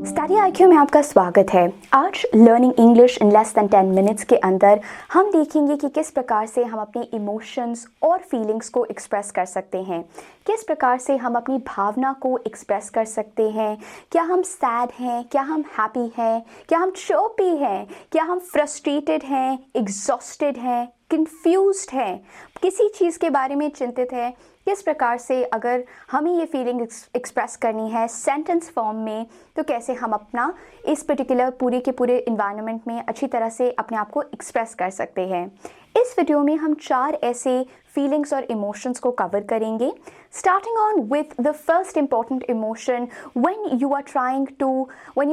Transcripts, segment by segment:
Study IQ में आपका स्वागत है। आज learning English in less than 10 minutes के अंदर हम देखेंगे कि किस प्रकार से हम अपनी इमोशंस और फीलिंग्स को एक्सप्रेस कर सकते हैं, किस प्रकार से हम अपनी भावना को एक्सप्रेस कर सकते हैं। क्या हम सैड हैं, क्या हम हैप्पी हैं, क्या हम चर्पी हैं, क्या हम फ्रस्ट्रेटेड हैं, एग्जॉस्टेड हैं, कंफ्यूज्ड हैं, किसी चीज़ के बारे में चिंतित है। किस प्रकार से अगर हमें ये फीलिंग एक्सप्रेस करनी है सेंटेंस फॉर्म में, तो कैसे हम अपना इस पर्टिकुलर पूरे के पूरे इन्वायरमेंट में अच्छी तरह से अपने आप को एक्सप्रेस कर सकते हैं। इस वीडियो में हम 4 ऐसे फीलिंग्स और इमोशंस को कवर करेंगे, starting on with the first important emotion when you are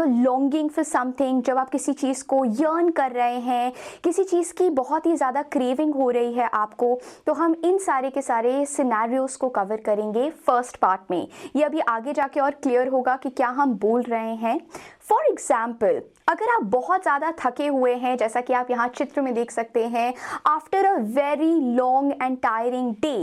longing for something. जब आप किसी चीज़ को यर्न कर रहे हैं, किसी चीज़ की बहुत ही ज़्यादा क्रेविंग हो रही है आपको, तो हम इन सारे के सारे सिनेरियोस को कवर करेंगे फर्स्ट पार्ट में। ये अभी आगे जाके और क्लियर होगा कि क्या हम बोल रहे हैं। फॉर एग्जाम्पल, अगर आप बहुत ज़्यादा थके हुए हैं, जैसा कि आप यहाँ चित्र में देख सकते हैं, after a very long and tiring day,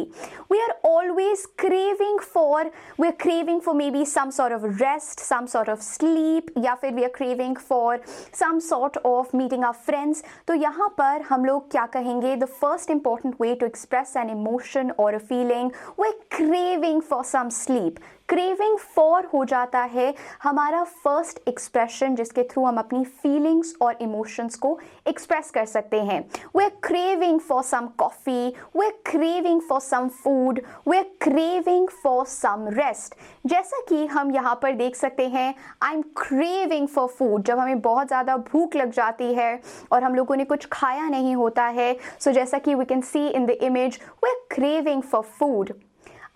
we are always craving for maybe some sort of rest, some sort of sleep, या फिर we are craving for some sort of meeting our friends। तो यहाँ पर हम लोग क्या कहेंगे, the first important way to express an emotion or a feeling, we're craving for some sleep। Craving for हो जाता है हमारा फर्स्ट एक्सप्रेशन, जिसके थ्रू हम अपनी फीलिंग्स और इमोशंस को एक्सप्रेस कर सकते हैं। We are craving for some coffee, we are craving for some food, we are craving for some rest. जैसा कि हम यहाँ पर देख सकते हैं, I am craving for food, जब हमें बहुत ज़्यादा भूख लग जाती है और हम लोगों ने कुछ खाया नहीं होता है। सो जैसा कि we can see in the image, we are craving for food.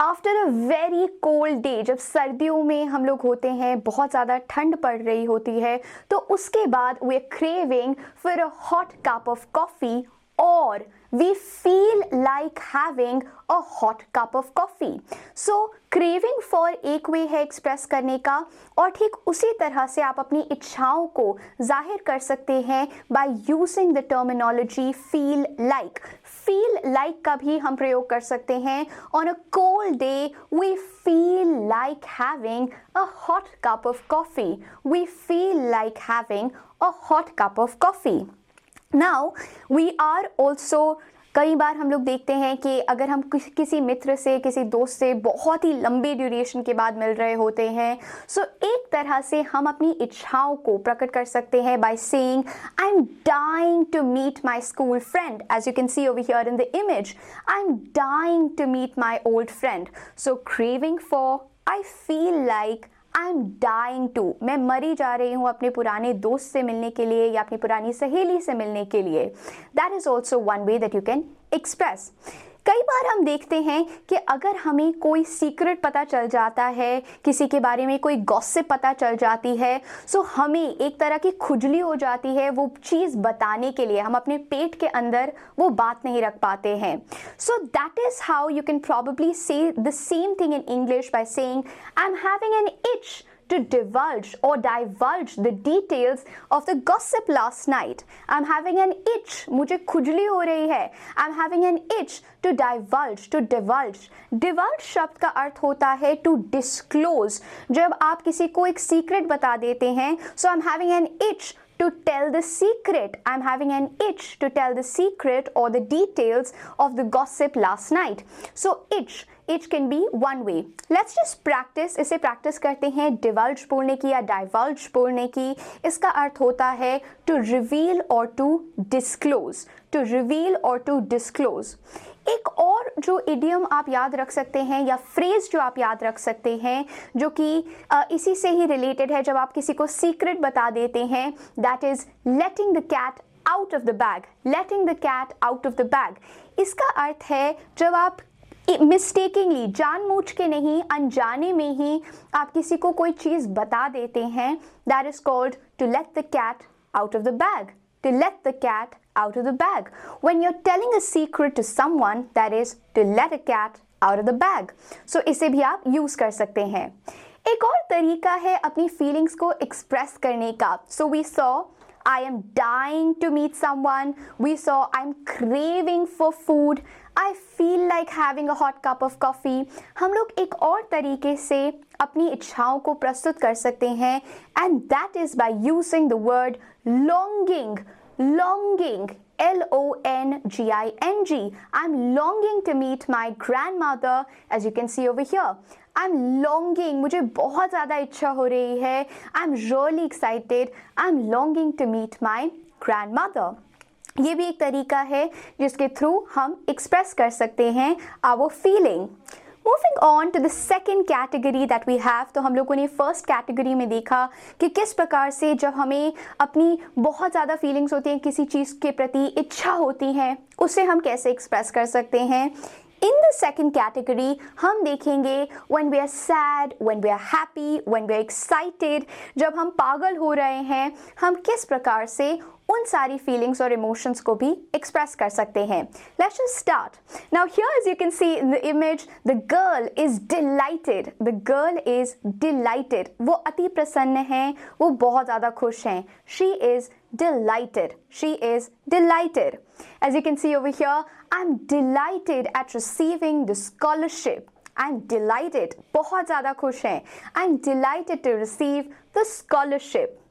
After a very cold day, जब सर्दियों में हम लोग होते हैं, बहुत ज़्यादा ठंड पड़ रही होती है, तो उसके बाद we are craving for a hot cup of coffee, और we feel like having a hot cup of coffee। So craving for एक वे है एक्सप्रेस करने का, और ठीक उसी तरह से आप अपनी इच्छाओं को जाहिर कर सकते हैं by using the terminology feel like। feel like का भी हम प्रयोग कर सकते हैं। On a cold day we feel like having a hot cup of coffee। we feel like having a hot cup of coffee। Now we are also, कई बार हम लोग देखते हैं कि अगर हम किसी मित्र से, किसी दोस्त से बहुत ही लंबे ड्यूरेशन के बाद मिल रहे होते हैं, सो एक तरह से हम अपनी इच्छाओं को प्रकट कर सकते हैं by saying I am dying to meet my school friend. As you can see over here in the image, I am dying to meet my old friend. So craving for, I feel like, I am dying to, मैं मरी जा रही हूँ अपने पुराने दोस्त से मिलने के लिए या अपनी पुरानी सहेली से मिलने के लिए। That is also one way that you can express. कई बार हम देखते हैं कि अगर हमें कोई सीक्रेट पता चल जाता है, किसी के बारे में कोई गॉसिप पता चल जाती है, सो हमें एक तरह की खुजली हो जाती है वो चीज़ बताने के लिए, हम अपने पेट के अंदर वो बात नहीं रख पाते हैं। So that is how you can probably say the same thing in English by saying I am having an itch to divulge or divulge the details of the gossip last night। I'm having an itch, मुझे खुजली हो रही है। I'm having an itch to divulge, to divulge। divulge शब्द का अर्थ होता है to disclose, जब आप किसी को एक सीक्रेट बता देते हैं। So I'm having an itch to tell the secret। I'm having an itch to tell the secret or the details of the gossip last night। So itch can be one way। Let's just practice, इसे practice करते हैं divulge बोलने की या divulge बोलने की। इसका अर्थ होता है to reveal or to disclose, to reveal or to disclose। एक और जो इडियम आप याद रख सकते हैं या फ्रेज जो आप याद रख सकते हैं, जो कि इसी से ही रिलेटेड है, जब आप किसी को सीक्रेट बता देते हैं, that is letting the cat out of the bag. Letting the cat out of the bag, इसका अर्थ है जब आप मिस्टेकिंगली, जानबूझ के नहीं, अनजाने में ही आप किसी को कोई चीज़ बता देते हैं, that is called to let the cat out of the bag. To let the cat out of the bag। When you're telling a secret to someone, that is to let a cat out of the bag। So इसे भी आप use कर सकते हैं। एक और तरीका है अपनी फीलिंग्स को एक्सप्रेस करने का। So we saw I am dying to meet someone, we saw I'm craving for food, I feel like having a hot cup of coffee. हम लोग एक और तरीके से अपनी इच्छाओं को प्रस्तुत कर सकते हैं, and that is by using the word longing. Longing, L-O-N-G-I-N-G. I'm longing to meet my grandmother, as you can see over here. I'm longing, मुझे बहुत ज़्यादा इच्छा हो रही है. I'm really excited. I'm longing to meet my grandmother. ये भी एक तरीका है जिसके थ्रू हम एक्सप्रेस कर सकते हैं our feeling. Moving on to the second category that we have, तो हम लोगों ने फर्स्ट कैटेगरी में देखा कि किस प्रकार से जब हमें अपनी बहुत ज़्यादा फीलिंग्स होती हैं, किसी चीज़ के प्रति इच्छा होती है, उसे हम कैसे एक्सप्रेस कर सकते हैं. In the second category, हम देखेंगे when we are sad, when we are happy, when we are excited, जब हम पागल हो रहे हैं, हम किस प्रकार से उन सारी फीलिंग्स और इमोशंस को भी एक्सप्रेस कर सकते हैं. Let's just start. Now here, as you can see in the image, the girl is delighted. The girl is delighted. वो अति प्रसन्न हैं, वो बहुत ज़्यादा खुश हैं. She is delighted. She is delighted. As you can see over here, I'm delighted at receiving the scholarship. I'm delighted. बहुत ज़्यादा खुश हैं. I'm delighted to receive the scholarship.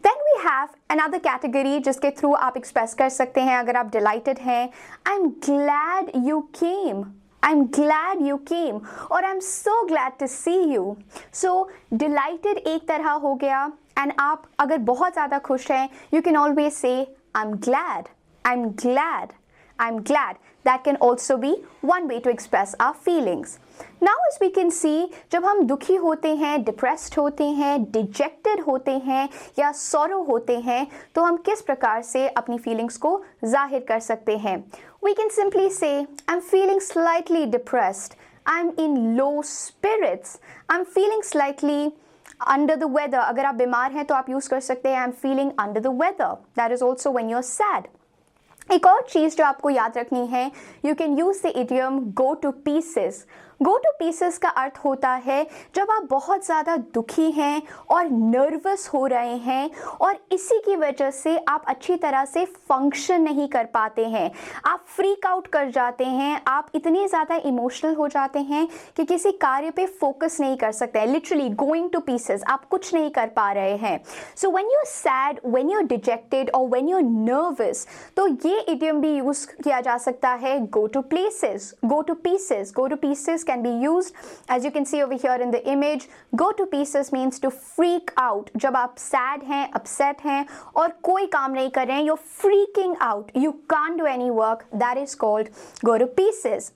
Then we have another category जिसके through आप express कर सकते हैं अगर आप delighted हैं. I'm glad you came. I'm glad you came. और I'm so glad to see you. So delighted एक तरह हो गया, and आप अगर बहुत ज़्यादा खुश हैं, you can always say I'm glad. I'm glad. I'm glad. That can also be one way to express our feelings. Now as we can see, जब हम दुखी होते हैं, depressed होते हैं, dejected होते हैं या sorrow होते हैं, तो हम किस प्रकार से अपनी feelings को जाहिर कर सकते हैं. We can simply say, I'm feeling slightly depressed. I'm in low spirits. I'm feeling slightly under the weather. अगर आप बीमार हैं तो आप यूज़ कर सकते हैं I'm feeling under the weather. That is also when you're sad. एक और चीज़ जो आपको याद रखनी है, you can use the idiom go to pieces. Go to pieces का अर्थ होता है जब आप बहुत ज़्यादा दुखी हैं और नर्वस हो रहे हैं और इसी की वजह से आप अच्छी तरह से फंक्शन नहीं कर पाते हैं, आप फ्रीक आउट कर जाते हैं, आप इतने ज़्यादा इमोशनल हो जाते हैं कि किसी कार्य पे फोकस नहीं कर सकते हैं. लिटरली गोइंग टू पीसेस, आप कुछ नहीं कर पा रहे हैं. So when you are sad, when you are dejected और व्हेन यू आर नर्वस, तो ये इडियम भी यूज़ किया जा सकता है go to places, go to pieces. Go to pieces can be used, as you can see over here in the image. Go to pieces means to freak out. जब आप sad हैं, upset हैं और कोई काम नहीं कर रहे हैं, you're freaking out, you can't do any work, that is called go to pieces.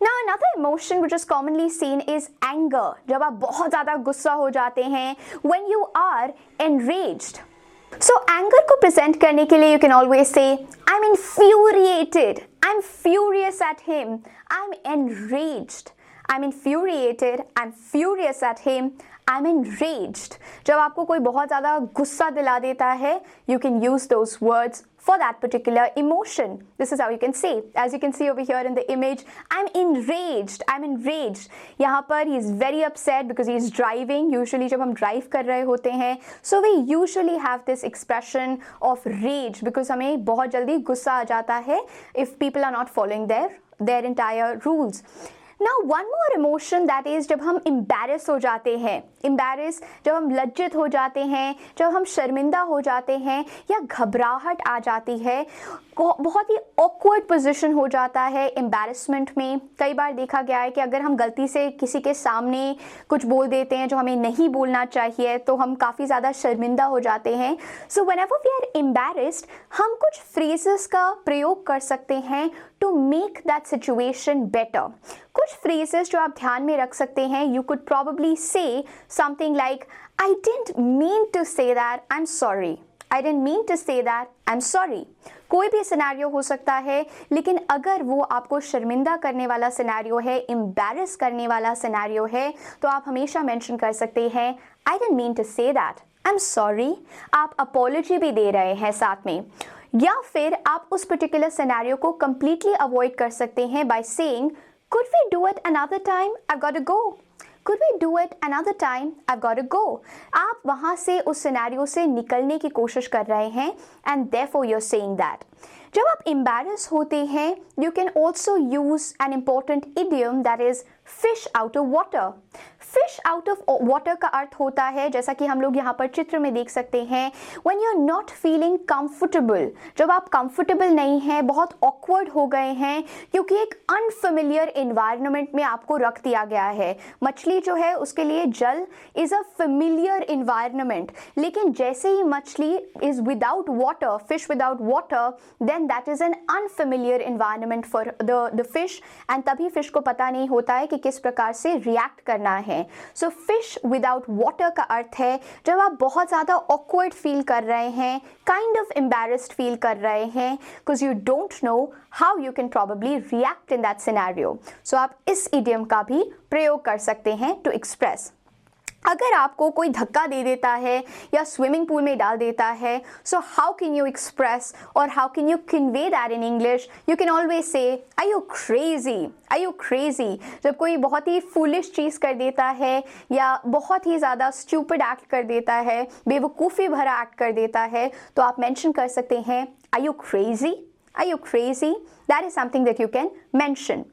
Now another emotion which is commonly seen is anger. जब आप बहुत ज़्यादा गुस्सा हो जाते हैं, when you are enraged. So anger को present करने के लिए you can always say I'm infuriated. I'm furious at him. I'm enraged. I'm infuriated. I'm furious at him. I'm enraged. जब आपको कोई बहुत ज़्यादा गुस्सा दिला देता है, you can use those words for that particular emotion. This is how you can say. As you can see over here in the image, I'm enraged. I'm enraged. यहाँ पर he is very upset because he is driving. Usually जब हम drive कर रहे होते हैं, so we usually have this expression of rage because हमें बहुत जल्दी गुस्सा आ जाता है if people are not following their entire rules. Now one more emotion that is जब हम embarrass हो जाते हैं, embarrass जब हम लज्जित हो जाते हैं, जब हम शर्मिंदा हो जाते हैं या घबराहट आ जाती है, बहुत ही awkward position हो जाता है embarrassment में. कई बार देखा गया है कि अगर हम गलती से किसी के सामने कुछ बोल देते हैं जो हमें नहीं बोलना चाहिए तो हम काफ़ी ज़्यादा शर्मिंदा हो जाते हैं. So whenever we are embarrassed, हम कुछ phrases का प्रयोग कर सकते हैं to make that situation better. कुछ phrases जो आप ध्यान में रख सकते हैं, you could probably say something like I didn't mean to say that, I'm sorry. I didn't mean to say that, I'm sorry. कोई भी सिनेरियो हो सकता है, लेकिन अगर वो आपको शर्मिंदा करने वाला सिनेरियो है, embarrass करने वाला सिनेरियो है, तो आप हमेशा मेंशन कर सकते हैं I didn't mean to say that, I'm sorry. आप apology भी दे रहे हैं साथ में. या फिर आप उस पर्टिकुलर सिनेरियो को completely अवॉइड कर सकते हैं by saying could we do it another time? I've got to go. Could we do it another time? I've got to go. आप वहाँ से उस सिनेरियो से निकलने की कोशिश कर रहे हैं and therefore you're saying that. जब आप embarrass होते हैं, you can also use an important idiom that is fish out of water. Fish out of water का अर्थ होता है, जैसा कि हम लोग यहाँ पर चित्र में देख सकते हैं, when you're not feeling comfortable, जब आप कंफर्टेबल नहीं हैं, बहुत ऑकवर्ड हो गए हैं क्योंकि एक अनफेमिलियर इन्वायरमेंट में आपको रख दिया गया है. मछली जो है उसके लिए जल इज अ फेमिलियर इन्वायरमेंट, लेकिन जैसे ही मछली is without water, fish without water, then that is an unfamiliar environment for the fish, and तभी फिश को पता नहीं होता है कि किस प्रकार से रिएक्ट करना है. सो फिश विदाउट वाटर का अर्थ है जब आप बहुत ज़्यादा ऑकवर्ड फील कर रहे हैं, काइंड ऑफ एम्बैरेस्ड फील कर रहे हैं, because you don't know how you can probably react in that scenario. So आप इस इडियम का भी प्रयोग कर सकते हैं टू एक्सप्रेस. अगर आपको कोई धक्का दे देता है या स्विमिंग पूल में डाल देता है, so how can you express और how can you convey that in English? You can always say are you crazy, are you crazy. जब कोई बहुत ही फूलिश चीज़ कर देता है या बहुत ही ज़्यादा स्टूपिड एक्ट कर देता है, बेवकूफ़ी भरा एक्ट कर देता है, तो आप मेंशन कर सकते हैं are you crazy, are you crazy. That is something that you can mention.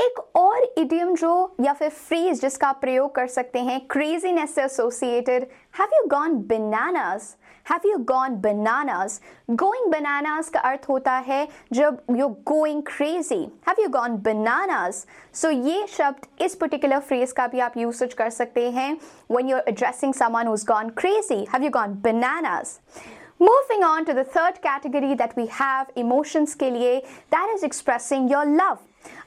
एक और इडियम जो या फिर फ्रेज जिसका आप प्रयोग कर सकते हैं क्रेजीनेस से associated, have you gone bananas, have you gone bananas. Going bananas का अर्थ होता है जब you going crazy, have you gone bananas. So ये शब्द इस पर्टिकुलर फ्रेज का भी आप यूसेज कर सकते हैं when you are addressing someone who is gone crazy, have you gone bananas. Moving on to the third category that we have emotions के लिए, that is expressing your love.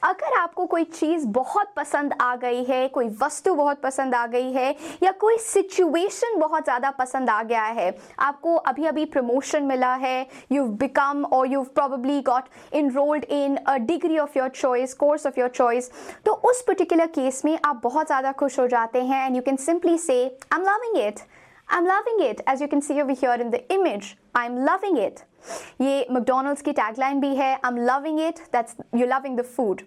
अगर आपको कोई चीज़ बहुत पसंद आ गई है, कोई वस्तु बहुत पसंद आ गई है या कोई सिचुएशन बहुत ज़्यादा पसंद आ गया है, आपको अभी अभी प्रमोशन मिला है, you've become or you've probably got enrolled in a degree of your choice, course of your choice, तो उस पर्टिकुलर केस में आप बहुत ज़्यादा खुश हो जाते हैं and you can simply say I'm loving it. I'm loving it, as you can see over here in the image. I'm loving it. ये मैकडॉनल्ड्स की टैगलाइन भी है, I'm loving it, that's you're loving the food.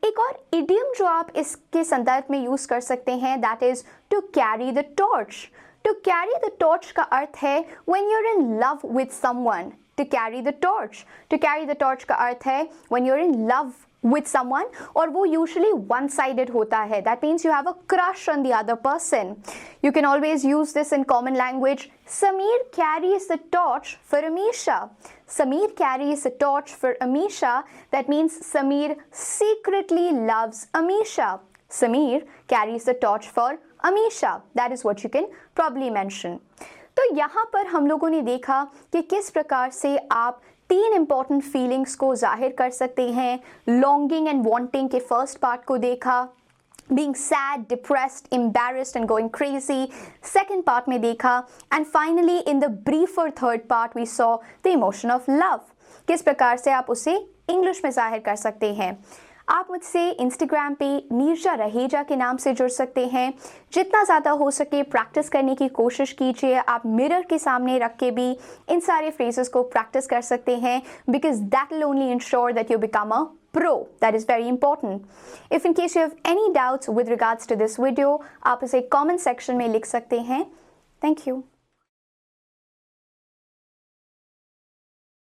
एक और idiom जो आप इसके संदर्भ में यूज कर सकते हैं, that is to carry the torch. To carry the torch का अर्थ है when you're in love with someone. To carry the torch. To carry the torch का अर्थ है when you're in love with someone, और वो usually one-sided होता है. That means you have a crush on the other person. You can always use this in common language. Sameer carries the torch for Amisha. Sameer carries the torch for Amisha. That means Sameer secretly loves Amisha. Sameer carries the torch for Amisha. That is what you can probably mention. तो यहाँ पर हम लोगों ने देखा कि किस प्रकार से आप 3 इंपॉर्टेंट फीलिंग्स को जाहिर कर सकते हैं. लॉन्गिंग एंड वांटिंग के फर्स्ट पार्ट को देखा, being sad, depressed, embarrassed and going crazy, second part में देखा, and finally in the briefer third part we saw the emotion of love. किस प्रकार से आप उसे इंग्लिश में जाहिर कर सकते हैं. आप मुझसे इंस्टाग्राम पे नीरजा रहेजा के नाम से जुड़ सकते हैं. जितना ज़्यादा हो सके प्रैक्टिस करने की कोशिश कीजिए. आप मिरर के सामने रख के भी इन सारे फ्रेजेस को प्रैक्टिस कर सकते हैं, because that will only ensure that you become a pro. That is very important. If in case you have any doubts with regards to this video, आप इसे comment section में लिख सकते हैं. Thank you.